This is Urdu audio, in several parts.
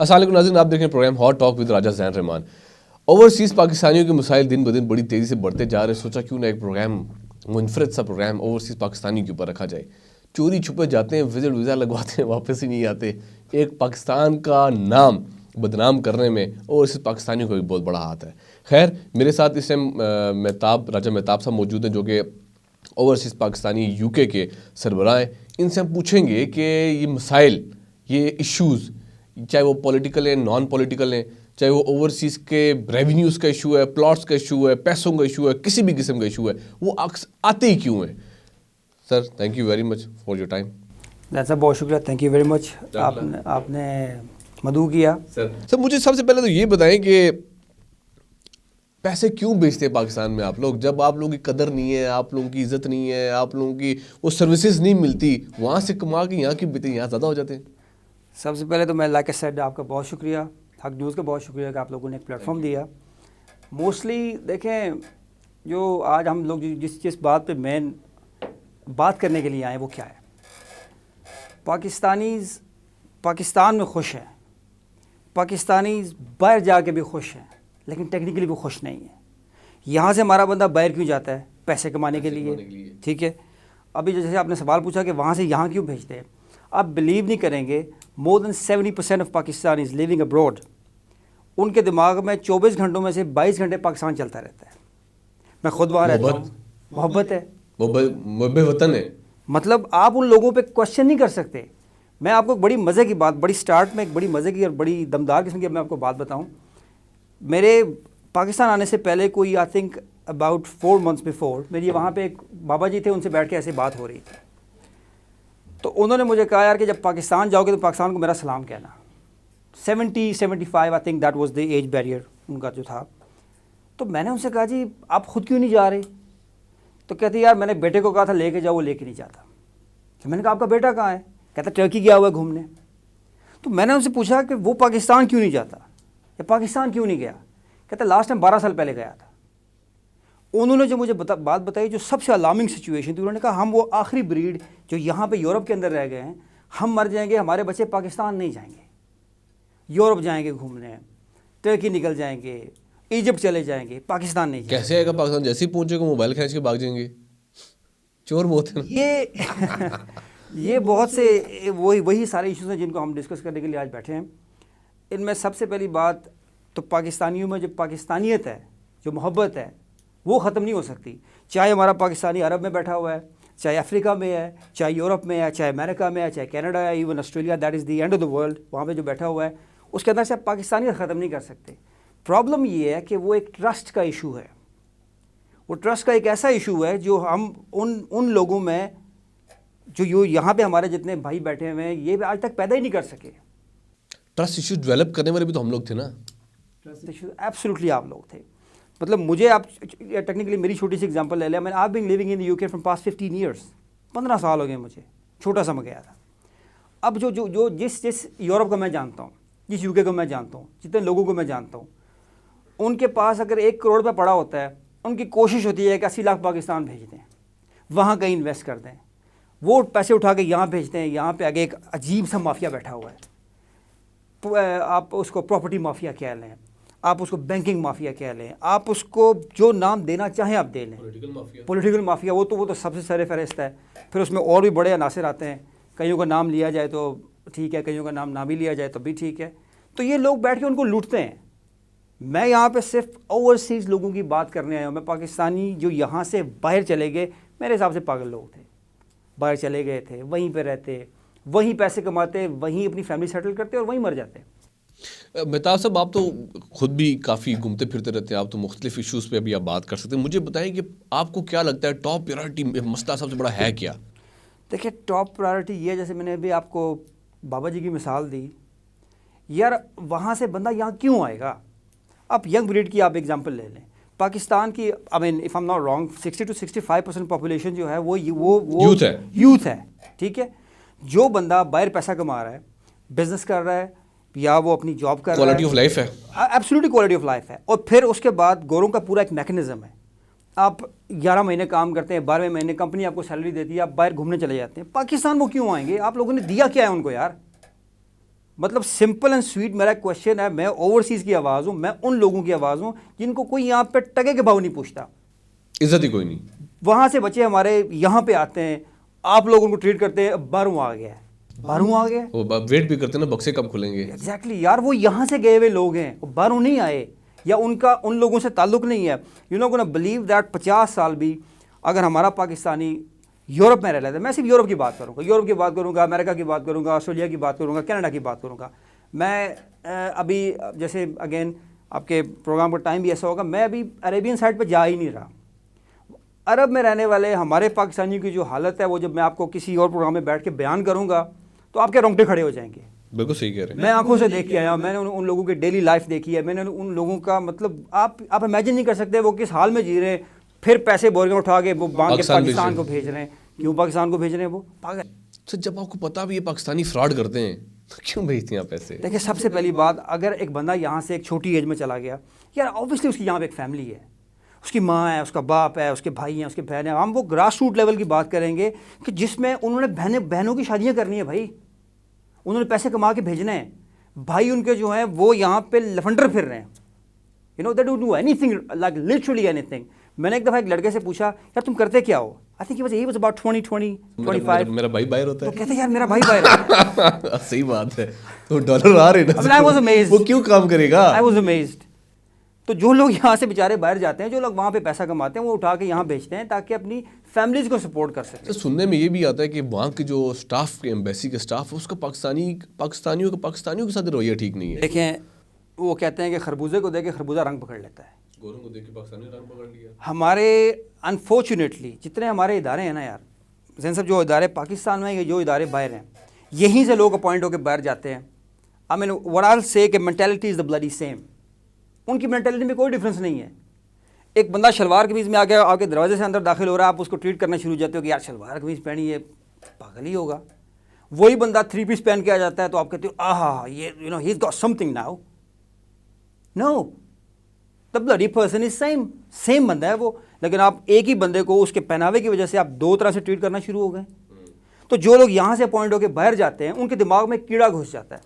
السلام علیکم ناظرین، آپ دیکھ رہے ہیں program hot talk with Raja Zain Rehman. Overseas پاکستانیوں کے مسائل دن بدن بڑی تیزی سے بڑھتے جا رہے ہیں۔ سوچا کیوں نہ ایک پروگرام، منفرد سا پروگرام اوورسیز پاکستانیوں کے اوپر رکھا جائے۔ چوری چھپے جاتے ہیں، وزٹ ویزا لگواتے ہیں، واپس ہی نہیں آتے۔ ایک پاکستان کا نام بدنام کرنے میں اوورسیز پاکستانیوں کا بھی بہت بڑا ہاتھ ہے۔ خیر، میرے ساتھ اس ٹائم راجہ مہتاب صاحب موجود ہیں، جو کہ اوورسیز پاکستانی یو کے سربراہ ہیں۔ ان سے ہم پوچھیں گے کہ یہ مسائل، یہ ایشوز، چاہے وہ پولیٹیکل ہیں، نان پولیٹیکل ہیں، چاہے وہ اوورسیز کے ریونیوز کا ایشو ہے، پلاٹس کا ایشو ہے، پیسوں کا ایشو ہے، کسی بھی قسم کا ایشو ہے، وہ آتے ہی کیوں ہیں؟ Sir, thank you very much for your time. صاحب بہت شکریہ، تھینک یو ویری مچ، آپ نے مدعو کیا۔ سر مجھے سب سے پہلے تو یہ بتائیں کہ پیسے کیوں بیچتے ہیں پاکستان میں آپ لوگ، جب آپ لوگوں کی قدر نہیں ہے، آپ لوگوں کی عزت نہیں ہے، آپ لوگوں کی وہ سروسز نہیں ملتی، وہاں سے کما کے یہاں کی بیٹے یہاں زیادہ ہو جاتے ہیں؟ سب سے پہلے تو میں لائک اے سیڈ آپ کا بہت شکریہ، حق نیوز کا بہت شکریہ کہ آپ لوگوں نے ایک پلیٹ فارم دیا۔ موسٹلی دیکھیں، جو آج ہم لوگ جس بات پہ مین بات کرنے کے لیے آئے وہ کیا ہے؟ پاکستان میں خوش ہیں، پاکستانیز باہر جا کے بھی خوش ہیں، لیکن ٹیکنیکلی وہ خوش نہیں ہیں۔ یہاں سے ہمارا بندہ باہر کیوں جاتا ہے؟ پیسے کمانے کے لیے، ٹھیک ہے۔ ابھی جیسے آپ نے سوال پوچھا کہ وہاں سے یہاں کیوں بھیجتے ہیں، آپ بلیو نہیں کریں گے، more than 70% of Pakistan is living abroad. ان کے دماغ میں 24 گھنٹوں میں سے 22 گھنٹے پاکستان چلتا رہتا ہے۔ میں خود وہاں رہتا ہوں، محبت ہے، محب وطن ہے۔ مطلب آپ ان لوگوں پہ کوشچن نہیں کر سکتے۔ میں آپ کو ایک بڑی مزے کی بات، بڑی سٹارٹ میں ایک بڑی مزے کی اور بڑی دمدار قسم کی میں آپ کو بات بتاؤں۔ میرے پاکستان آنے سے پہلے کوئی I think about 4 months before, میری وہاں پہ ایک بابا جی تھے، ان سے بیٹھ کے ایسے بات ہو رہی تھی، تو انہوں نے مجھے کہا یار کہ جب پاکستان جاؤ گے تو پاکستان کو میرا سلام کہنا۔ 70-75 I think that was the age barrier ان کا جو تھا۔ تو میں نے ان سے کہا جی آپ خود کیوں نہیں جا رہے؟ تو کہتے یار میں نے بیٹے کو کہا تھا لے کے جاؤ، وہ لے کے نہیں جاتا۔ تو میں نے کہا آپ کا بیٹا کہاں ہے؟ کہتا ٹرکی گیا ہوا ہے گھومنے۔ تو میں نے ان سے پوچھا کہ وہ پاکستان کیوں نہیں جاتا یا پاکستان کیوں نہیں گیا؟ کہتا لاسٹ ٹائم 12 سال پہلے گیا تھا۔ انہوں نے جو مجھے بات بتائی جو سب سے الارمنگ سچویشن تھی، انہوں نے کہا ہم وہ آخری بریڈ جو یہاں پہ یورپ کے اندر رہ گئے ہیں، ہم مر جائیں گے، ہمارے بچے پاکستان نہیں جائیں گے، یورپ جائیں گے گھومنے، ٹرکی نکل جائیں گے، ایجپٹ چلے جائیں گے، پاکستان نہیں جائیں گے۔ کیسے آئے گا پاکستان؟ جیسے ہی پہنچے گا موبائل کھینچ کے بھاگ جائیں گے، چور بہت ہیں۔ یہ بہت سے وہی سارے ایشوز ہیں جن کو ہم ڈسکس کرنے کے لیے آج بیٹھے ہیں۔ ان میں سب سے پہلی بات تو پاکستانیوں میں جو پاکستانیت ہے، جو محبت ہے، وہ ختم نہیں ہو سکتی۔ چاہے ہمارا پاکستانی عرب میں بیٹھا ہوا ہے، چاہے افریقہ میں ہے، چاہے یورپ میں ہے، چاہے امریکہ میں ہے، چاہے کینیڈا ہے، even Australia, that is the end of the world, وہاں پہ جو بیٹھا ہوا ہے، اس کے اندر سے آپ پاکستانیت ختم نہیں کر سکتے۔ پرابلم یہ ہے کہ وہ ایک ٹرسٹ کا ایشو ہے۔ وہ ٹرسٹ کا ایک ایسا ایشو ہے جو ہم ان لوگوں میں جو یہاں پہ ہمارے جتنے بھائی بیٹھے ہوئے ہیں، یہ آج تک پیدا ہی نہیں کر سکے۔ ٹرسٹ ایشو ڈیولپ کرنے والے بھی تو ہم لوگ تھے نا۔ ٹرسٹ ایشو ایبسلیوٹلی آپ لوگ تھے۔ مطلب مجھے آپ ٹیکنیکلی میری چھوٹی سی ایگزامپل لے لیں، میں I been living in the UK from past 15 years, 15 سال ہو گئے مجھے، چھوٹا سا میں گیا تھا۔ اب جو جس یورپ کو میں جانتا ہوں، جس UK کو میں جانتا ہوں، جتنے لوگوں کو میں جانتا ہوں، ان کے پاس اگر 1 کروڑ روپے پڑا ہوتا ہے، ان کی کوشش ہوتی ہے کہ 80 لاکھ پاکستان بھیج دیں، وہاں کہیں انویسٹ کر دیں۔ وہ پیسے اٹھا کے یہاں بھیجتے ہیں، یہاں پہ آگے ایک عجیب سا مافیا بیٹھا ہوا ہے۔ آپ اس کو پراپرٹی مافیا کہہ لیں، آپ اس کو بینکنگ مافیا کہہ لیں، آپ اس کو جو نام دینا چاہیں آپ دے لیں، پولیٹیکل مافیا، وہ تو سب سے سر فہرست ہے۔ پھر اس میں اور بھی بڑے عناصر آتے ہیں، کئیوں کا نام لیا جائے تو ٹھیک ہے، کئیوں کا نام نہ بھی لیا جائے تو بھی ٹھیک ہے۔ تو یہ لوگ بیٹھ کے ان کو لوٹتے ہیں۔ میں یہاں پہ صرف اوورسیز لوگوں کی بات کرنے آیا ہوں۔ میں پاکستانی جو یہاں سے باہر چلے گئے، میرے حساب سے پاگل لوگ تھے، باہر چلے گئے تھے، وہیں پہ رہتے، وہیں پیسے کماتے، وہیں اپنی فیملی سیٹل کرتے اور وہیں مر جاتے۔ مہتاب صاحب، آپ تو خود بھی کافی گھومتے پھرتے رہتے ہیں، آپ تو مختلف ایشوز پہ بھی آپ بات کر سکتے ہیں۔ مجھے بتائیں کہ آپ کو کیا لگتا ہے ٹاپ پریورٹی مسئلہ سب سے بڑا ہے کیا؟ دیکھیں، ٹاپ پرائرٹی یہ ہے، جیسے میں نے ابھی آپ کو بابا جی کی مثال دی، یار وہاں سے بندہ یہاں کیوں آئے گا؟ آپ ینگ بریڈ کی آپ ایگزامپل لے لیں، پاکستان کی I mean if I am not wrong 60 to 65% population جو ہے وہ یوتھ ہے، ٹھیک ہے۔ جو بندہ باہر پیسہ کما رہا ہے، بزنس کر رہا ہے، یا وہ اپنی جاب کر رہا ہے، کوالٹی آف لائف ہے، ایبسلیوٹلی کوالٹی آف لائف ہے۔ اور پھر اس کے بعد گوروں کا پورا ایک میکنزم ہے، آپ 11 مہینے کام کرتے ہیں، 12ویں مہینے کمپنی آپ کو سیلری دیتی ہے، آپ باہر گھومنے چلے جاتے ہیں۔ پاکستان وہ کیوں آئیں گے؟ آپ لوگوں نے دیا کیا ہے ان کو یار؟ مطلب سمپل اینڈ سویٹ میرا کویشچن ہے, میں اوورسیز کی آواز ہوں, میں ان لوگوں کی آواز ہوں جن کو کوئی یہاں پہ ٹگے کے بھاؤ نہیں پوچھتا, عزت ہی کوئی نہیں. وہاں سے بچے ہمارے یہاں پہ آتے ہیں, آپ لوگ ان کو ٹریٹ کرتے ہیں 12واں آ گیا ہے, 12واں آ گیا, وہ ویٹ بھی کرتے ہیں نا بکسے کب کھلیں گے. ایگزیکٹلی یار, وہ یہاں سے گئے ہوئے لوگ ہیں, وہ 12 نہیں آئے, یا ان کا ان لوگوں سے تعلق نہیں ہے. You know gonna believe that 50 سال بھی اگر ہمارا پاکستانی یورپ میں رہ لیتا ہے, میں صرف یورپ کی بات کروں گا, یورپ کی بات کروں گا, امریکہ کی بات کروں گا, آسٹریلیا کی بات کروں گا, کینیڈا کی بات کروں گا. میں ابھی جیسے اگین آپ کے پروگرام کا ٹائم بھی ایسا ہوگا, میں ابھی عربین سائڈ پہ جا ہی نہیں رہا. عرب میں رہنے والے ہمارے پاکستانیوں کی جو حالت ہے, وہ جب میں آپ کو کسی اور پروگرام میں بیٹھ کے بیان کروں گا تو آپ کے رونگٹے کھڑے ہو جائیں گے. بالکل صحیح کہہ رہے ہیں. میں آنکھوں سے دیکھ کے آیا ہوں, میں نے ان لوگوں کی ڈیلی لائف دیکھی ہے, میں نے ان لوگوں کا مطلب آپ امیجن نہیں کر سکتے وہ کس حال میں جی رہے ہیں. پھر پیسے بوریاں اٹھا کے وہ باندھ کے پاکستان کو بھیج رہے ہیں. کیوں پاکستان کو بھیج رہے ہیں وہ پاگل؟ سر جب آپ کو پتا بھی یہ پاکستانی فراڈ کرتے ہیں تو کیوں بھیجتے ہیں آپ پیسے؟ دیکھیں, سب سے پہلی بات, اگر ایک بندہ یہاں سے ایک چھوٹی ایج میں چلا گیا, یار اوبیسلی اس کی یہاں پہ ایک فیملی ہے, اس کی ماں ہے, اس کا باپ ہے, اس کے بھائی ہیں, اس کے بہن ہیں. ہم وہ گراس روٹ لیول کی بات کریں گے کہ جس میں انہوں نے بہنوں کی شادیاں کرنی ہے بھائی, انہوں نے پیسے کما کے بھیجنے ہیں. بھائی ان کے جو ہیں وہ یہاں پہ لفنڈر پھر رہے ہیں. You know they don't do anything like literally anything. میں نے ایک دفعہ ایک لڑکے سے پوچھا, یار تم کرتے کیا ہو؟ I think he was about 25. میرا بھائی باہر ہوتا تو کہتے ہیں یار میرا بھائی باہر ہے. صحیح بات ہے, تو ڈالر آ رہے ہیں, وہ کیوں کام کرے گا؟ I was amazed. تو جو لوگ یہاں سے بیچارے باہر جاتے ہیں, جو لوگ وہاں پہ پیسہ کماتے ہیں, وہ اٹھا کے یہاں بیچتے ہیں تاکہ اپنی فیملیز کو سپورٹ کر سکیں. سننے میں یہ بھی آتا ہے کہ وہاں کے جو اسٹاف کے ایمبیسی کا اسٹاف, اس کا پاکستانیوں کے ساتھ رویہ ٹھیک نہیں ہے. دیکھیں, وہ کہتے ہیں کہ خربوزے کو دے کے خربوزہ رنگ پکڑ لیتا ہے. گوروں کو دیکھ کے پاکستانی رنگ پکڑ لیا. ہمارے انفارچونیٹلی جتنے ہمارے ادارے ہیں نا یار, زین صاحب, جو ادارے پاکستان میں ہیں, جو ادارے باہر ہیں, یہیں سے لوگ اپوائنٹ ہو کے باہر جاتے ہیں. آئی مین وٹ آئی ول سے کہ مینٹیلٹی از دا بلڈی سیم. ان کی مینٹیلٹی میں کوئی ڈفرینس نہیں ہے. ایک بندہ شلوار قمیض میں آ کے دروازے سے اندر داخل ہو رہا ہے, آپ اس کو ٹریٹ کرنا شروع ہو جاتے ہو کہ یار شلوار قمیض پہنی ہے, پاگل ہی ہوگا. وہی بندہ 3 پیس پہن کے آ جاتا ہے تو آپ کہتے ہو آہا یہ you know he is got something now. No, the bloody person is same بندہ ہے وہ, لیکن آپ ایک ہی بندے کو اس کے پہناوے کی وجہ سے آپ 2 طرح سے ٹریٹ کرنا شروع ہو گئے. تو جو لوگ یہاں سے اپوائنٹ ہو کے باہر جاتے ہیں, ان کے دماغ میں کیڑا گھس جاتا ہے.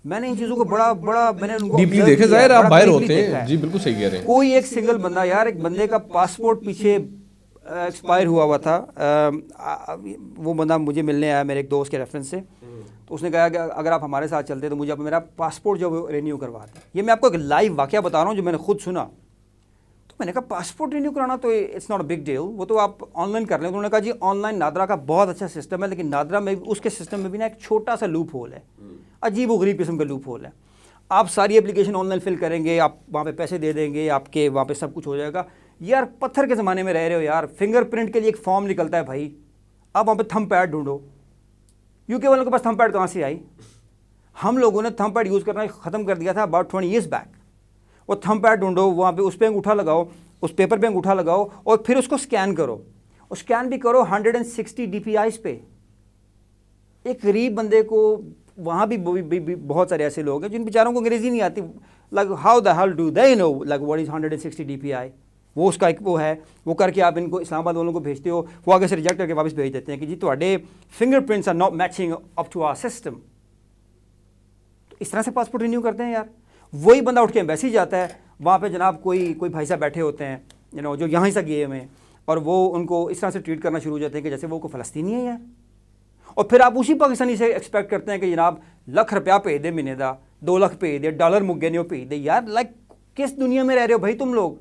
میں نے ان چیزوں کو بڑا میں نے ڈیپلی دیکھے, ظاہر آپ باہر ہوتے ہیں. جی بالکل صحیح کہہ رہے ہیں. کوئی ایک سنگل بندہ, یار ایک بندے کا پاسپورٹ پیچھے ایکسپائر ہوا تھا, وہ بندہ مجھے ملنے آیا میرے ایک دوست کے ریفرنس سے, تو اس نے کہا کہ اگر آپ ہمارے ساتھ چلتے تو مجھے میرا پاسپورٹ جو وہ رینیو کروا دیں. یہ میں آپ کو ایک لائیو واقعہ بتا رہا ہوں جو میں نے خود سنا. تو میں نے کہا پاسپورٹ رینیو کرانا تو it's not a big deal, وہ تو آپ آن لائن کر لیں. انہوں نے کہا جی آن لائن نادرا کا بہت اچھا سسٹم ہے, لیکن نادرا میں اس کے سسٹم میں بھی نا ایک چھوٹا سا لوپ ہول ہے, عجیب و غریب قسم کا لوپ ہول ہے. آپ ساری اپلیکیشن آن لائن فل کریں گے, آپ وہاں پہ پیسے دے دیں گے, آپ کے وہاں پہ سب کچھ ہو جائے گا. یار پتھر کے زمانے میں رہ رہے ہو یار. فنگر پرنٹ کے لیے ایک فارم نکلتا ہے بھائی, آپ وہاں پہ تھم پیڈ ڈھونڈو. یو کے والوں کے پاس تھم پیڈ کہاں سے آئی؟ ہم لوگوں نے تھم پیڈ یوز کرنا ختم کر دیا تھا اباؤٹ 20 years بیک. وہ تھم پیڈ ڈھونڈو, وہاں پہ اس پہ انگوٹھا لگاؤ, اس پیپر پہ انگوٹھا لگاؤ, اور پھر اس کو اسکین کرو. اور اسکین بھی کرو 160 DPIs پہ. ایک غریب بندے کو وہاں بھی بہت سارے ایسے لوگ ہیں جن بیچاروں کو انگریزی نہیں آتی. Like how the hell do they know like what is 160 DPI. وہ اس کا ایک وہ ہے, وہ کر کے آپ ان کو اسلام آباد والوں کو بھیجتے ہو, وہ آگے سے ریجیکٹ کر کے واپس بھیج دیتے ہیں کہ جی تھوڑے finger prints are not matching up to our system. تو اس طرح سے پاسپورٹ رینیو کرتے ہیں یار. وہی بندہ اٹھ کے ایمبیسی جاتا ہے, وہاں پہ جناب کوئی بھائی صاحب بیٹھے ہوتے ہیں یو نو جو یہاں سے گئے ہوئے ہیں, اور وہ ان کو اس طرح سے ٹریٹ کرنا شروع ہو جاتے ہیں کہ جیسے وہ کوئی فلسطینی ہے یار. اور پھر آپ اسی پاکستانی سے ایکسپیکٹ کرتے ہیں کہ جناب ₹1,00,000 بھیج دے مہینے دا, 2 لاکھ بھیج دے, ڈالر مگے نہیں بھیج دے. یار لائک کس دنیا میں رہ رہے ہو بھائی تم لوگ؟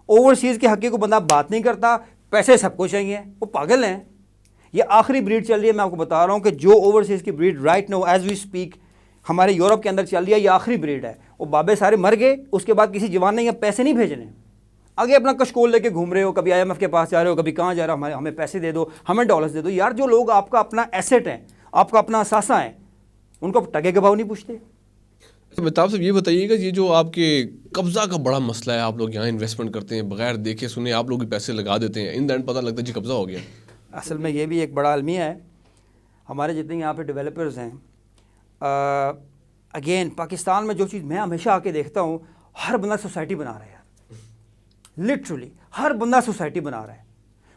اوورسیز کے حقیقت کو بندہ بات نہیں کرتا, پیسے سب کو چاہیے, وہ پاگل ہیں. یہ آخری بریڈ چل رہی ہے, میں آپ کو بتا رہا ہوں کہ جو اوورسیز کی breed right now as we speak ہمارے یورپ کے اندر چل رہی ہے, یہ آخری بریڈ ہے. وہ بابے سارے مر گئے, اس کے بعد کسی جوان نے یہ پیسے نہیں بھیجنے, آگے اپنا کشکول لے کے گھوم رہے ہو, کبھی IMF کے پاس جا رہے ہو, کبھی کہاں جا رہے ہو, ہمیں پیسے دے دو, ہمیں ڈالرز دے دو. یار جو لوگ آپ کا اپنا ایسٹ ہیں, آپ کا اپنا اثاثہ ہیں, ان کو ٹگے کے بھاؤ نہیں پوچھتے. مہتاب صاحب یہ بتائیے گا, یہ جو آپ کے قبضہ کا بڑا مسئلہ ہے, آپ لوگ یہاں انویسٹمنٹ کرتے ہیں بغیر دیکھے سنے, آپ لوگ بھی پیسے لگا دیتے ہیں, ان دا اینڈ پتہ لگتا ہے جی قبضہ ہو گیا. اصل میں یہ بھی ایک بڑا المیہ ہے. ہمارے جتنے یہاں پہ ڈیولپرز ہیں, اگین پاکستان میں جو چیز میں ہمیشہ آ کے دیکھتا ہوں, ہر بندہ سوسائٹی بنا رہا ہے یار, لٹرلی ہر بندہ سوسائٹی بنا رہا ہے.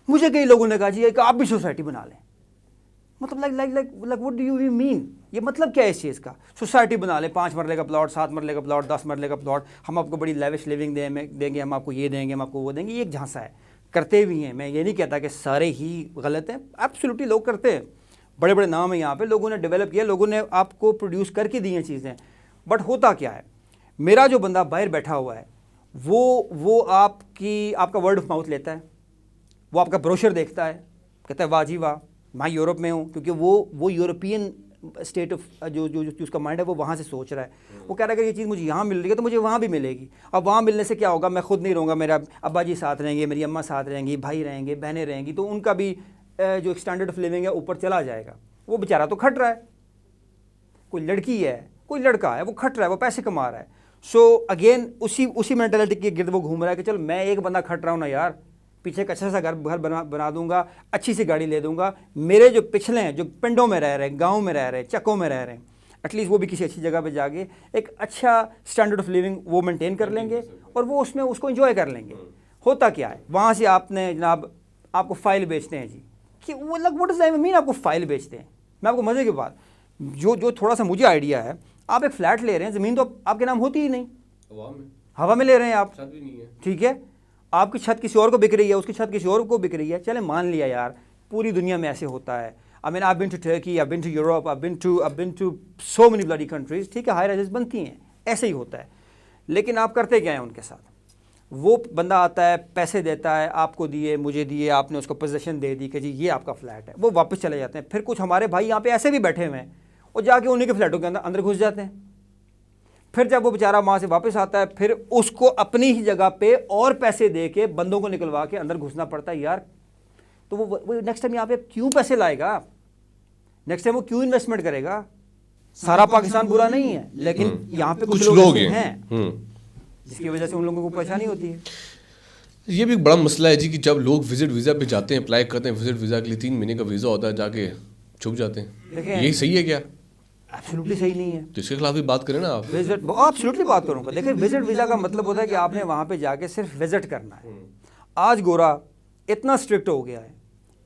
مجھے کئی لوگوں نے کہا جی کہ آپ بھی سوسائٹی بنا لیں. مطلب like what do you mean? یہ مطلب کیا ہے اس چیز کا؟ سوسائٹی بنا لیں، 5 مرلے کا پلاٹ، 7 مرلے کا پلاٹ، 10 مرلے کا پلاٹ، ہم آپ کو بڑی لیوش لیونگ دیں گے، ہم آپ کو یہ دیں گے، ہم آپ کو وہ دیں گے. یہ ایک جھانسا ہے. کرتے بھی ہیں، میں یہ نہیں کہتا کہ سارے ہی غلط ہیں، ایبسلیوٹلی لوگ کرتے ہیں. بڑے بڑے نام ہیں یہاں پہ، لوگوں نے ڈیولپ کیا، لوگوں نے آپ کو پروڈیوس کر کے دی ہیں چیزیں. بٹ ہوتا کیا ہے، میرا جو بندہ باہر بیٹھا ہوا ہے وہ آپ کا ورڈ آف ماؤتھ لیتا ہے، وہ آپ کا بروشر دیکھتا ہے، کہتا ہے واہ جی واہ میں یورپ میں ہوں، کیونکہ وہ یورپین اسٹیٹ آف جو اس کا مائنڈ ہے وہ وہاں سے سوچ رہا ہے. وہ کہہ رہا ہے کہ یہ چیز مجھے یہاں مل رہی ہے تو مجھے وہاں بھی ملے گی. اب وہاں ملنے سے کیا ہوگا، میں خود نہیں رہوں گا، میرا ابا جی ساتھ رہیں گے، میری اماں ساتھ رہیں گی، بھائی رہیں گے، بہنیں رہیں گی، تو ان کا بھی جو اسٹینڈرڈ آف لیونگ ہے اوپر چلا جائے گا. وہ بیچارہ تو کھٹ رہا ہے، کوئی لڑکی ہے، کوئی لڑکا ہے، وہ کھٹ رہا ہے، وہ پیسے کما رہا ہے. سو اگین اسی مینٹلٹی کے گرد وہ گھوم رہا ہے کہ چل میں ایک بندہ کھٹ رہا ہوں نا یار، پیچھے ایک اچھا سا گھر بنا دوں گا، اچھی سی گاڑی لے دوں گا. میرے جو پچھلے ہیں، جو پنڈوں میں رہ رہے ہیں، گاؤں میں رہ رہے ہیں، چکوں میں رہ رہے ہیں، ایٹ لیسٹ وہ بھی کسی اچھی جگہ پہ جا کے ایک اچھا اسٹینڈرڈ آف لیونگ وہ مینٹین کر لیں گے اور وہ اس میں اس کو انجوائے کر لیں گے. ہوتا کیا ہے، وہاں سے آپ نے جناب آپ کو فائل بیچتے ہیں جی، کہ وہ وٹ ڈز دیٹ مین، آپ کو فائل بیچتے ہیں. میں آپ کو مزے کی بات جو تھوڑا سا مجھے آئیڈیا ہے، آپ ایک فلیٹ لے رہے ہیں، زمین تو آپ کے نام ہوتی ہی نہیں، ہوا میں لے رہے ہیں آپ، ٹھیک ہے، آپ کی چھت کسی اور کو بک رہی ہے، اس کی چھت کسی اور کو بک رہی ہے. چلے مان لیا یار، پوری دنیا میں ایسے ہوتا ہے. I mean, I've been to Turkey, I've been to Europe, I've been to so many bloody countries. ٹھیک ہے، ہائی رائزز بنتی ہیں، ایسے ہی ہوتا ہے. لیکن آپ کرتے کیا ہیں ان کے ساتھ؟ وہ بندہ آتا ہے، پیسے دیتا ہے، آپ کو دیے، مجھے دیے، آپ نے اس کو پوزیشن دے دی کہ جی یہ آپ کا فلیٹ ہے، وہ واپس چلے جاتے ہیں. پھر کچھ ہمارے بھائی یہاں پہ ایسے بھی بیٹھے ہوئے ہیں، وہ جا کے انہیں کے فلیٹوں کے اندر گھس جاتے ہیں. پھر جب وہ بیچارہ وہاں سے واپس آتا ہے، پھر اس کو اپنی ہی جگہ پہ اور پیسے دے کے بندوں کو نکلوا کے اندر گھسنا پڑتا ہے. یار تو وہ نیکسٹ ٹائم یہاں پہ کیوں پیسے لائے گا، نیکسٹ ٹائم وہ کیوں انویسٹمنٹ کرے گا؟ سارا پاکستان برا نہیں ہے، لیکن یہاں پہ کچھ لوگ ہیں جس کی وجہ سے ان لوگوں کو پریشانی ہوتی ہے. یہ بھی ایک بڑا مسئلہ ہے جی کہ جب لوگ وزٹ ویزا پہ جاتے ہیں، اپلائی کرتے ہیں وزٹ ویزا کے لیے، 3 مہینے کا ویزا ہوتا ہے، جا کے چھپ جاتے ہیں. یہی صحیح ہے کیا؟ ایبسلیوٹلی صحیح نہیں ہے. تو اس کے خلاف بھی بات کریں نا آپ. وزٹ ایبسلیوٹلی بات کروں گا. دیکھیں وزٹ ویزا کا مطلب ہوتا ہے کہ آپ نے وہاں پہ جا کے صرف وزٹ کرنا ہے. آج گورا اتنا اسٹرکٹ ہو گیا ہے،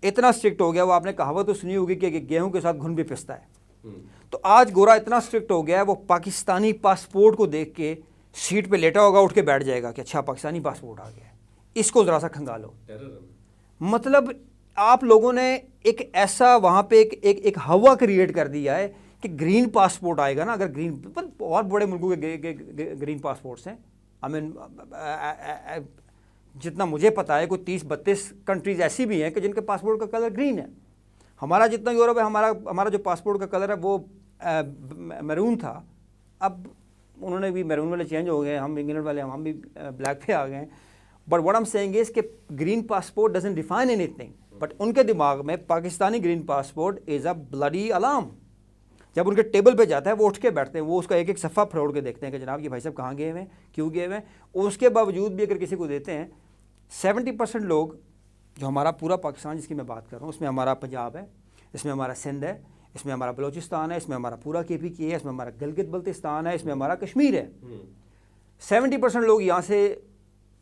اتنا اسٹرکٹ ہو گیا، وہ آپ نے کہاوت تو سنی ہوگی کہ گیہوں کے ساتھ گھن بھی پستا ہے. تو آج گورا اتنا اسٹرکٹ ہو گیا ہے، وہ پاکستانی پاسپورٹ کو دیکھ کے سیٹ پہ لیٹا ہوگا، اٹھ کے بیٹھ جائے گا کہ اچھا پاکستانی پاسپورٹ آ گیا ہے، اس کو ذرا سا کھنگالو. مطلب آپ لوگوں نے ایک ایسا وہاں پہ ایک ہوا کریٹ کر دیا ہے کہ گرین پاسپورٹ آئے گا نا. اگر گرین، بہت بڑے ملکوں کے گرین پاسپورٹس ہیں. آئی مین جتنا مجھے پتا ہے کوئی 30-32 کنٹریز ایسی بھی ہیں کہ جن کے پاسپورٹ کا کلر گرین ہے. ہمارا جتنا یورپ ہے، ہمارا جو پاسپورٹ کا کلر ہے وہ میرون تھا. اب انہوں نے بھی میرون والے چینج ہو گئے، ہم انگلینڈ والے ہم بھی بلیک پہ آ گئے ہیں. But what I am seeing is کہ green passport doesn't define anything. But ان کے دماغ میں Pakistani green passport is a bloody alarm. جب ان کے ٹیبل پہ جاتا ہے وہ اٹھ کے بیٹھتے ہیں، وہ اس کا ایک ایک صفحہ پھروڑ کے دیکھتے ہیں کہ جناب یہ بھائی صاحب کہاں گئے ہوئے ہیں، کیوں گئے ہوئے ہیں. اس کے باوجود بھی اگر کسی کو دیتے ہیں، 70% لوگ جو ہمارا پورا پاکستان جس کی میں بات کر رہا ہوں، اس میں ہمارا پنجاب ہے، اس میں ہمارا سندھ ہے، اس میں ہمارا بلوچستان ہے، اس میں ہمارا پورا KPK ہے، اس میں ہمارا گلگت بلتستان ہے، اس میں ہمارا کشمیر ہے. 70% لوگ یہاں سے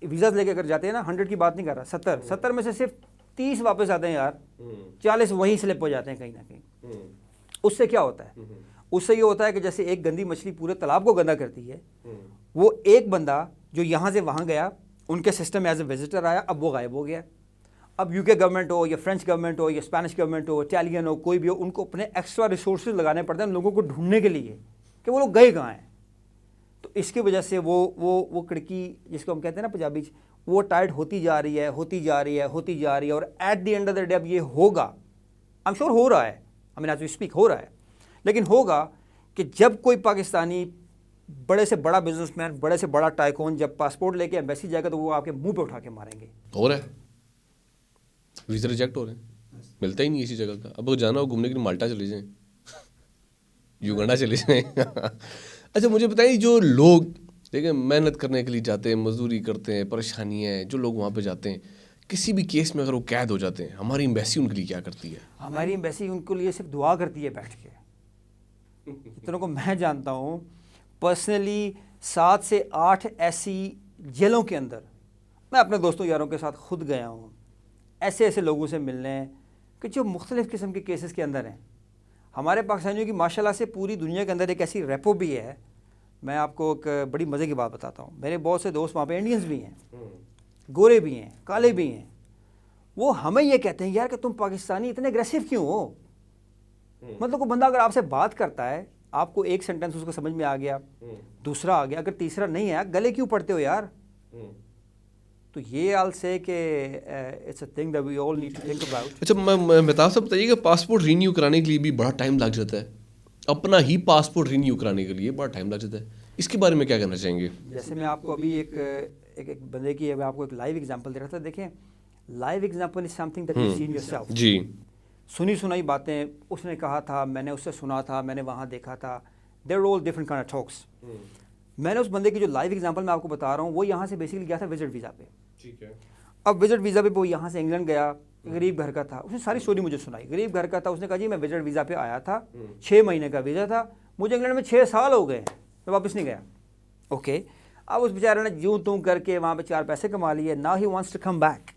ویزاز لے کے اگر جاتے ہیں نا، 100 کی بات نہیں کر رہا، 70 میں سے صرف 30 واپس آتے ہیں یار، 40 وہیں سلپ ہو جاتے ہیں کہیں نہ کہیں. اس سے کیا ہوتا ہے؟ اس سے یہ ہوتا ہے کہ جیسے ایک گندی مچھلی پورے تالاب کو گندا کرتی ہے، وہ ایک بندہ جو یہاں سے وہاں گیا، ان کے سسٹم میں ایز اے وزٹر آیا، اب وہ غائب ہو گیا. اب UK گورنمنٹ ہو یا فرینچ گورنمنٹ ہو یا اسپینش گورنمنٹ ہو، اٹیلین ہو، کوئی بھی ہو، ان کو اپنے ایکسٹرا ریسورسز لگانے پڑتے ہیں ان لوگوں کو ڈھونڈنے کے لیے کہ وہ لوگ گئے کہاں ہیں. تو اس کی وجہ سے وہ کڑکی جس کو ہم کہتے ہیں نا پنجابی، وہ ٹائٹ ہوتی جا رہی ہے، ہوتی جا رہی ہے، ہوتی جا رہی ہے. اور at the end of the day اب یہ ہوگا، آئی ایم شیور ہو رہا ہے، آئی مین ایز وی اسپیک ہو رہا ہے، لیکن ہوگا کہ جب کوئی پاکستانی بڑے سے بڑا بزنس مین، بڑے سے بڑا ٹائکون جب پاسپورٹ لے کے ایمبیسی جائے گا تو وہ آپ کے منہ پہ اٹھا کے ماریں گے. ہو رہا ہے، ویزا ریجیکٹ ہو رہے ہیں، ملتا ہی نہیں اسی جگہ کا. اب وہ جانا ہو گھومنے کے لیے مالٹا چلے جائیں، یوگنڈا چلے جائیں. اچھا مجھے بتائیے، جو لوگ دیکھیں محنت کرنے کے لیے جاتے ہیں، مزدوری کرتے ہیں، پریشانیاں ہیں، جو لوگ وہاں پہ جاتے ہیں، کسی بھی کیس میں اگر وہ قید ہو جاتے ہیں، ہماری ایمبیسی ان کے لیے کیا کرتی ہے؟ ہماری ایمبیسی ان کے لیے صرف دعا کرتی ہے بیٹھ کے. جتنوں کو میں جانتا ہوں پرسنلی، 7 سے 8 ایسی جیلوں کے اندر میں اپنے دوستوں یاروں کے ساتھ خود گیا ہوں، ایسے ایسے لوگوں سے ملنے، کہ جو مختلف قسم کے کیسز کے اندر ہیں. ہمارے پاکستانیوں کی ماشاءاللہ سے پوری دنیا کے اندر ایک ایسی ریپو بھی ہے. میں آپ کو ایک بڑی مزے کی بات بتاتا ہوں. میرے بہت سے دوست وہاں پہ انڈینز بھی ہیں, گورے بھی ہیں, کالے بھی ہیں. وہ ہمیں یہ کہتے ہیں یار کہ تم پاکستانی اتنے اگریسو کیوں ہو. مطلب کوئی بندہ اگر آپ سے بات کرتا ہے, آپ کو ایک سینٹنس اس کو سمجھ میں آ گیا, دوسرا آ گیا, اگر تیسرا نہیں ہے گلے کیوں پڑتے ہو یار. تو یہ آل سے کہ it's a thing that we all need to think about. اچھا مہتاب صاحب بتائیے کہ پاسپورٹ رینیو کرانے کے لیے بھی بڑا ٹائم لگ جاتا ہے, اپنا ہی پاسپورٹ رینیو کرانے کے لیے بڑا ٹائم لگ جاتا ہے, اس کے بارے میں کیا کہنا چاہیں گے؟ جیسے میں آپ کو ابھی ایک بندے کی میں آپ کو ایک لائیو ایگزامپل دے رہا تھا. دیکھیں live example is something that you seen yourself. جی, سنی سنائی باتیں اس نے کہا تھا, میں نے اس سے سنا تھا, میں نے وہاں دیکھا تھا. دیر آل ڈفرنٹ کائنڈ آف ٹاکس. میں نے اس بندے کی جو لائیو ایگزامپل میں آپ کو بتا رہا ہوں, وہ یہاں سے بیسیکلی گیا تھا وزٹ ویزا پہ. ٹھیک ہے. اب وزٹ ویزا پہ وہ یہاں سے انگلینڈ گیا, غریب گھر کا تھا. اس نے ساری اسٹوری مجھے سنائی. غریب گھر کا تھا, اس نے کہا جی میں وزٹ ویزا پہ آیا تھا, 6 مہینے کا ویزا تھا, مجھے انگلینڈ میں 6 سال ہو گئے, میں واپس نہیں گیا. اوکے, اب اس بیچارے نے جوں توں کر کے وہاں پہ 4 پیسے کما لیے. Now he wants to come back.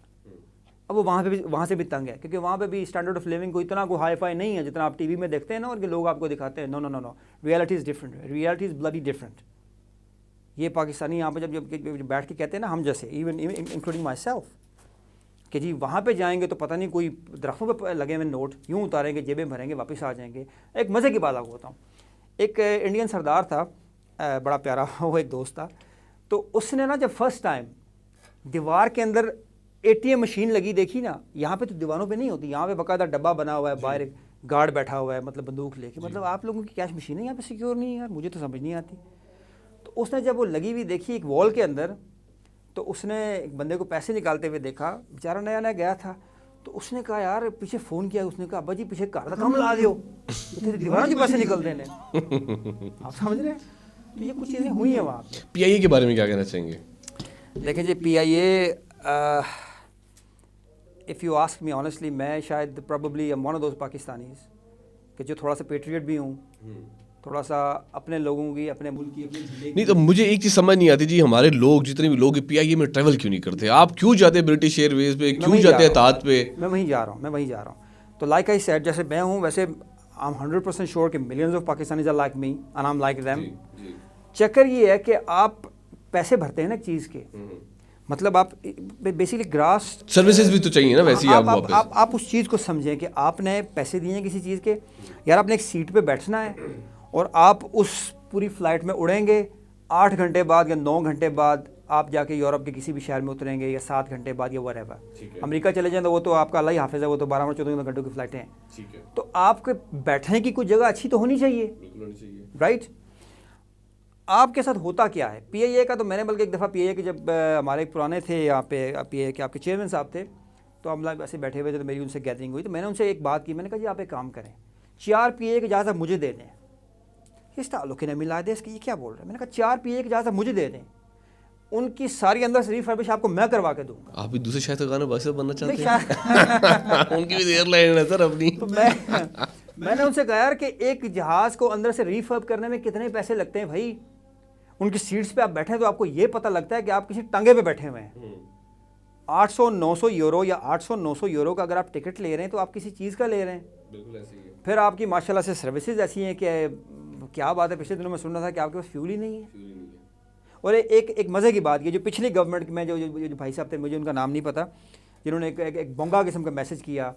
اب وہ وہاں سے بھی تنگ ہے, کیونکہ وہاں پہ بھی اسٹینڈرڈ آف لیونگ کو اتنا کوئی ہائی فائی نہیں ہے جتنا آپ ٹی وی میں دیکھتے ہیں نا, اور کہ لوگ آپ کو دکھاتے ہیں. No no no no, reality is different, reality is bloody different. یہ پاکستانی یہاں پہ جب بیٹھ کے کہتے ہیں نا, ہم جیسے ایون انکلوڈنگ مائی سیلف, کہ جی وہاں پہ جائیں گے تو پتہ نہیں کوئی درختوں پہ لگے ہوئے نوٹ یوں اتاریں گے, جیبیں بھریں گے, واپس آ جائیں گے. ایک مزے کی بات آپ کو بتاؤں. ایک انڈین سردار تھا, بڑا پیارا, وہ ایک دوست تھا. تو اس نے نا جب فرسٹ ٹائم دیوار کے اندر ATM مشین لگی دیکھی نا, یہاں پہ تو دیواروں پہ نہیں ہوتی, یہاں پہ باقاعدہ ڈبہ بنا ہوا ہے, باہر ایک گارڈ بیٹھا ہوا ہے, مطلب بندوق لے کے. مطلب آپ لوگوں کی کیش مشین ہے یہاں پہ سیکیور نہیں ہے یار, مجھے تو سمجھ نہیں آتی. تو اس نے جب وہ لگی ہوئی دیکھی ایک وال کے اندر, تو اس نے ایک بندے کو پیسے نکالتے ہوئے دیکھا, بیچارہ نیا نیا گیا تھا. تو اس نے کہا یار, پیچھے فون کیا, اس نے کہا ابا جی پیچھے کار کا کم لا دیو, دیواروں کے پیسے نکل دینے. آپ سمجھ رہے ہیں, تو یہ کچھ چیزیں ہوئی ہیں وہاں. PIA کے بارے میں کیا کہنا چاہیں گے؟ دیکھیں جی PIA, if you ask me honestly, میں شاید probably one of those Pakistanis کہ جو تھوڑا سا پیٹریٹ بھی ہوں, تھوڑا سا اپنے لوگوں کی, اپنے ملک کی, اپنے جھنڈے کی. نہیں تو مجھے ایک چیز سمجھ نہیں آتی جی, ہمارے لوگ جتنے بھی لوگ PIA میں ٹریول کیوں نہیں کرتے؟ آپ کیوں جاتے ہیں برٹش ایئر ویز پہ, کیوں جاتے ہیں اتحاد پہ؟ میں وہیں جا رہا ہوں. تو لائک آئی سیڈ, جیسے میں ہوں ویسے آئی ایم 100% شیور کہ millions of Pakistanis are like me and I am like them. چکر یہ ہے کہ آپ پیسے بھرتے ہیں نا ایک چیز کے, مطلب آپ بیسیکلی گراس سروسز بھی تو چاہیے نا ویسے ہی. آپ اس چیز کو سمجھیں کہ آپ نے پیسے دیے ہیں کسی چیز کے, یار آپ نے ایک سیٹ پہ بیٹھنا ہے, اور آپ اس پوری فلائٹ میں اڑیں گے, 8 گھنٹے بعد یا 9 گھنٹے بعد آپ جا کے یورپ کے کسی بھی شہر میں اتریں گے, یا 7 گھنٹے بعد, یا وٹ ایور. امریکہ چلے جائیں تو وہ تو آپ کا اللہ ہی حافظ ہے, وہ تو 12-14 گھنٹوں کی فلائٹیں ہیں. تو آپ کے بیٹھنے کی کوئی جگہ اچھی تو ہونی چاہیے, رائٹ. آپ کے ساتھ ہوتا کیا ہے PIA کا, تو میں نے بلکہ ایک دفعہ PIA کے جب ہمارے پرانے تھے یہاں پہ PIA کے آپ کے چیئرمین صاحب تھے, تو ہم لوگ ایسے بیٹھے ہوئے تھے, تو میری ان سے گیدرنگ ہوئی. تو میں نے ان سے ایک بات کی, میں نے کہا جی آپ ایک کام کریں, 4 PIA کے اجازت مجھے دے دیں. اس تعلق نے ملا دے, اس کی یہ کیا بول رہے ہیں. میں نے کہا 4 PIA کے اجازت مجھے دے دیں, ان کی ساری اندر سے ریفربش آپ کو میں کروا کے دوں گا. آپ بھی دوسرے شہر کا گانا باعث بننا چاہتے ہیں؟ ان کی بھی ایئر لائن ہے سر اپنی. تو میں نے ان سے کہا یار کہ ایک جہاز کو اندر سے ریفرب کرنے میں کتنے پیسے لگتے ہیں بھائی. ان کی سیٹس پہ آپ بیٹھے ہیں تو آپ کو یہ پتہ لگتا ہے کہ آپ کسی ٹانگے پہ بیٹھے ہوئے ہیں. 800-900 یورو یا 800-900 یورو کا اگر آپ ٹکٹ لے رہے ہیں تو آپ کسی چیز کا لے رہے ہیں. بالکل ایسے ہی ہے. پھر آپ کی ماشاء اللہ سے سروسز ایسی ہیں کہ کیا بات ہے, پچھلے دنوں میں سن رہا تھا کہ آپ کے پاس فیول ہی نہیں ہے. اور ایک مزے کی بات یہ, جو پچھلی گورنمنٹ میں جو بھائی صاحب تھے, مجھے ان کا نام نہیں پتہ, جنہوں نے ایک بونگا قسم کا میسج کیا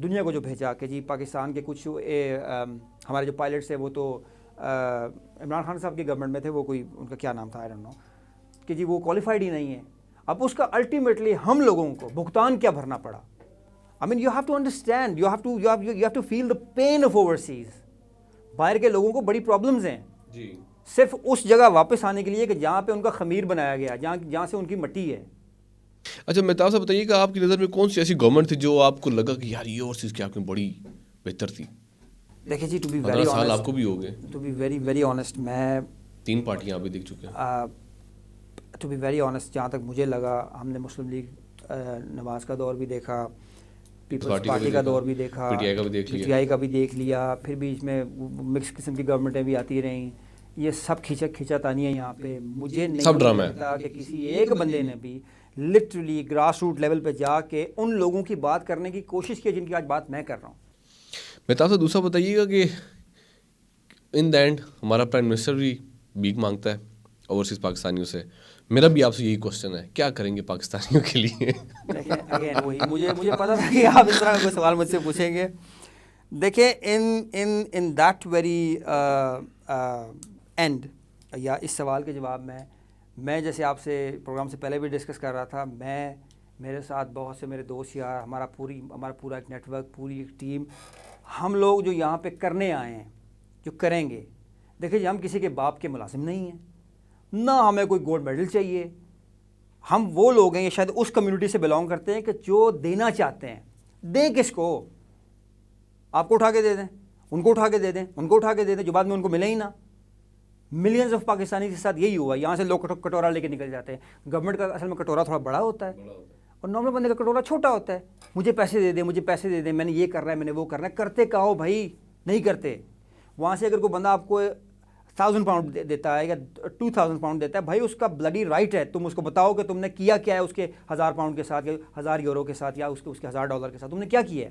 دنیا کو, جو بھیجا کہ جی پاکستان کے کچھ ہمارے جو پائلٹس ہیں وہ تو عمران خان صاحب کی گورنمنٹ میں تھے, وہ کوئی ان کا کیا نام تھا آئی ڈونٹ نو, کہ جی وہ کوالیفائڈ ہی نہیں ہے. اب اس کا الٹیمیٹلی ہم لوگوں کو بھگتان کیا بھرنا پڑا. I mean you have to understand, you have to feel the pain of overseas. باہر کے لوگوں کو بڑی پرابلمز ہیں جی, صرف اس جگہ واپس آنے کے لیے کہ جہاں پہ ان کا خمیر بنایا گیا, جہاں سے ان کی مٹی ہے. اچھا مہتاب صاحب بتائیے کہ آپ کی نظر میں کون سی ایسی گورنمنٹ تھی جو آپ کو لگا کہ یار یہ اوورسیز کی آپ میں بڑی بہتر تھی؟ دیکھیں جی, ٹو بی 15 سال آپ کو بھی ہو گئے, ٹو بی ویری آنیسٹ, میں 3 پارٹیاں آپ بھی دیکھ چکے ہیں. ٹو بی ویری آنیسٹ, جہاں تک مجھے لگا, ہم نے مسلم لیگ نواز کا دور بھی دیکھا, پیپلز پارٹی کا دور بھی دیکھا, PTI کا بھی دیکھ لیا, پھر بیچ میں مکس قسم کی گورنمنٹیں بھی آتی رہیں. یہ سب کھینچا تانی ہے یہاں پہ. مجھے نہیں لگتا کہ کسی ایک بندے نے بھی, لٹرلی گراس روٹ لیول پہ جا کے ان لوگوں کی بات کرنے کی کوشش کی جن کی آج بات میں کر رہا ہوں. مہتاب صاحب دوسرا بتائیے گا کہ ان دا اینڈ ہمارا پرائم منسٹر بھی بھیک مانگتا ہے اوورسیز پاکستانیوں سے. میرا بھی آپ سے یہی کوشچن ہے, کیا کریں گے پاکستانیوں کے لیے؟ دیکھیں اگین وہی مجھے پتا تھا کہ آپ اس طرح کا کوئی سوال مجھ سے پوچھیں گے. دیکھیں ان دیٹ ویری اینڈ یا اس سوال کے جواب میں جیسے آپ سے پروگرام سے پہلے بھی ڈسکس کر رہا تھا, میرے ساتھ بہت سے میرے دوست یار, ہمارا پورا ایک نیٹ ورک, پوری ایک ٹیم, ہم لوگ جو یہاں پہ کرنے آئے ہیں, جو کریں گے. دیکھیں جی ہم کسی کے باپ کے ملازم نہیں ہیں, نہ ہمیں کوئی گولڈ میڈل چاہیے. ہم وہ لوگ ہیں, یہ شاید اس کمیونٹی سے بلانگ کرتے ہیں کہ جو دینا چاہتے ہیں دیں. کس کو؟ آپ کو اٹھا کے دے دیں, ان کو اٹھا کے دے دیں, ان کو اٹھا کے دے دیں, جو بعد میں ان کو ملے ہی نہ. ملینز آف پاکستانی کے ساتھ یہی ہوا. یہاں سے لوگ کٹورا لے کے نکل جاتے ہیں. گورنمنٹ کا اصل میں کٹورا تھوڑا بڑا ہوتا ہے اور نارمل بندے کا کٹورا چھوٹا ہوتا ہے. مجھے پیسے دے دیں, مجھے پیسے دے دیں, میں نے یہ کرنا ہے, میں نے وہ کرنا ہے. کرتے کہو بھائی, نہیں کرتے. وہاں سے اگر کوئی بندہ آپ کو 1000 پاؤنڈ دیتا ہے یا 2000 پاؤنڈ دیتا ہے, بھائی اس کا بلڈی رائٹ ہے, تم اس کو بتاؤ کہ تم نے کیا ہے اس کے 1000 پاؤنڈ کے ساتھ یا 1000 یورو کے ساتھ یا اس کے $1000 کے ساتھ, تم نے کیا ہے.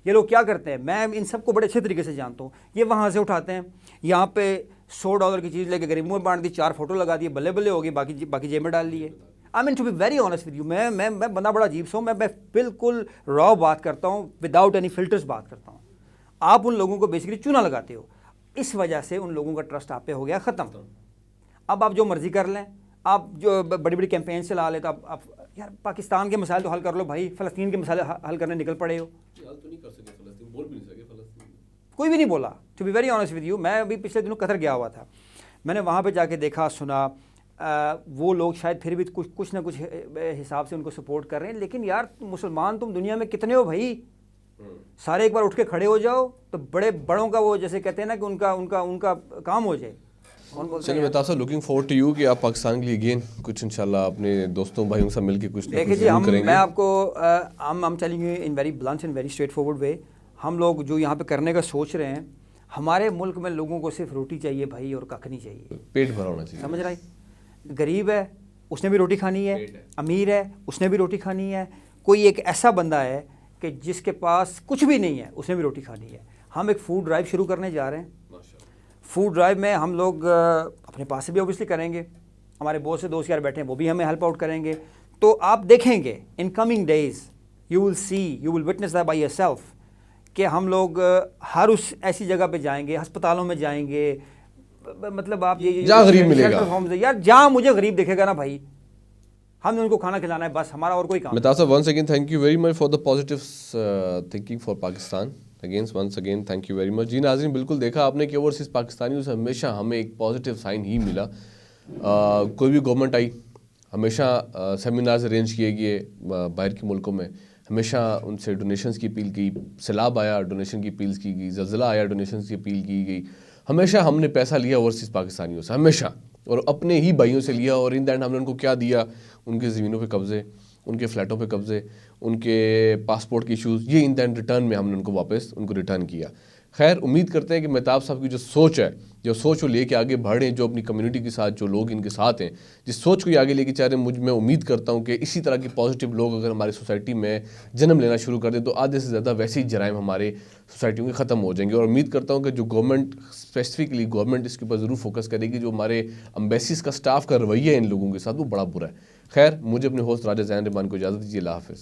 یہ لوگ کیا کرتے ہیں, میں ان سب کو بڑے اچھے طریقے سے جانتا ہوں. یہ وہاں سے اٹھاتے ہیں, یہاں پہ $100 کی چیز لے کے غریبوں میں بانٹ دی, 4 فوٹو لگا دیے, بلے بلے ہو گئی, باقی جیب میں ڈال لیے. I mean to be very honest with you, میں بندہ بڑا عجیب سا ہوں, میں بالکل را بات کرتا ہوں, وداؤٹ اینی فلٹرس بات کرتا ہوں. آپ ان لوگوں کو بیسکلی چونا لگاتے ہو, اس وجہ سے ان لوگوں کا ٹرسٹ آپ پہ ہو گیا ختم. اب آپ جو مرضی کر لیں, آپ جو بڑی بڑی کیمپین چلا لیں, تو آپ یار پاکستان کے مسائل تو حل کر لو بھائی, فلسطین کے مسائل حل کرنے نکل پڑے ہو. کوئی بھی نہیں بولا, to be very honest with you. میں ابھی پچھلے دنوں قطر گیا ہوا تھا, میں نے وہاں پہ جا کے دیکھا سنا, وہ لوگ شاید پھر بھی کچھ نہ کچھ حساب سے ان کو سپورٹ کر رہے ہیں. لیکن یار مسلمان تم دنیا میں کتنے ہو بھائی, سارے ایک بار اٹھ کے کھڑے ہو جاؤ تو بڑوں کا وہ جیسے کہتے ہیں نا کہ ان کا کام ہو جائے. چلیے مہتاب صاحب, لوکنگ فارورڈ ٹو یو کہ آپ پاکستان کے لیے اگین کچھ انشاءاللہ اپنے دوستوں بھائیوں سے مل کے کچھ دیکھیں جی. میں آپ کو I'm telling you in very blunt and very straightforward way, ہم لوگ جو یہاں پہ کرنے کا سوچ رہے ہیں, ہمارے ملک میں لوگوں کو صرف روٹی چاہیے بھائی, اور ککھ نہیں چاہیے. پیٹ بھرا ہونا چاہیے. سمجھ رہا ہے, غریب ہے اس نے بھی روٹی کھانی ہے, امیر ہے اس نے بھی روٹی کھانی ہے, کوئی ایک ایسا بندہ ہے کہ جس کے پاس کچھ بھی نہیں ہے اس نے بھی روٹی کھانی ہے. ہم ایک فوڈ ڈرائیو شروع کرنے جا رہے ہیں. فوڈ ڈرائیو میں ہم لوگ اپنے پاس سے بھی اوبیسلی کریں گے, ہمارے بہت سے دوست یار بیٹھے ہیں وہ بھی ہمیں ہیلپ آؤٹ کریں گے. تو آپ دیکھیں گے in coming days, you will witness that by yourself, کہ ہم لوگ ہر اس ایسی جگہ پہ جائیں گے, ہسپتالوں میں جائیں گے, مطلب آپ یہ جہاں غریب ملے گا یار, جہاں مجھے غریب دکھے گا نا بھائی, ہم نے ان کو کھانا کھلانا ہے بس, ہمارا اور کوئی کام. Mehtab sahab once again thank you very much for the positive thinking for Pakistan. Once again thank you very much. جی ناظرین, بالکل دیکھا آپ نے کہ اوورسیز پاکستانیوں سے ہمیشہ ہمیں ایک پازیٹیو سائن ہی ملا. کوئی بھی گورنمنٹ آئی, ہمیشہ سیمینارز ارینج کیے گئے باہر کے ملکوں میں, ہمیشہ ان سے ڈونیشنز کی اپیل کی. سیلاب آیا, ڈونیشن کی اپیل کی گئی. زلزلہ آیا, ڈونیشنز کی اپیل کی گئی. ہمیشہ ہم نے پیسہ لیا اوورسیز پاکستانیوں سے, ہمیشہ, اور اپنے ہی بھائیوں سے لیا. اور ان دا اینڈ ہم نے ان کو کیا دیا, ان کے زمینوں پہ قبضے, ان کے فلیٹوں پہ قبضے, ان کے پاسپورٹ کے ایشوز, یہ ان دا اینڈ ریٹرن میں ہم نے ان کو واپس ان کو ریٹرن کیا. خیر, امید کرتے ہیں کہ مہتاب صاحب کی جو سوچ ہے, جو سوچ وہ لے کے آگے بڑھ رہے ہیں, جو اپنی کمیونٹی کے ساتھ, جو لوگ ان کے ساتھ ہیں, جس سوچ کو یہ آگے لے کے چاہ رہے ہیں, میں امید کرتا ہوں کہ اسی طرح کے پازیٹیو لوگ اگر ہماری سوسائٹی میں جنم لینا شروع کر دیں تو آدھے سے زیادہ ویسے ہی جرائم ہمارے سوسائٹیوں کے ختم ہو جائیں گے. اور امید کرتا ہوں کہ جو گورنمنٹ, اسپیسیفکلی گورنمنٹ اس کے اوپر ضرور فوکس کرے گی. جو ہمارے امبیسیز کا سٹاف کا رویہ ہے ان لوگوں کے ساتھ, وہ بڑا برا ہے. خیر, مجھے اپنے ہوسٹ راجہ زین الرحمان کو اجازت دیجیے. اللہ حافظ.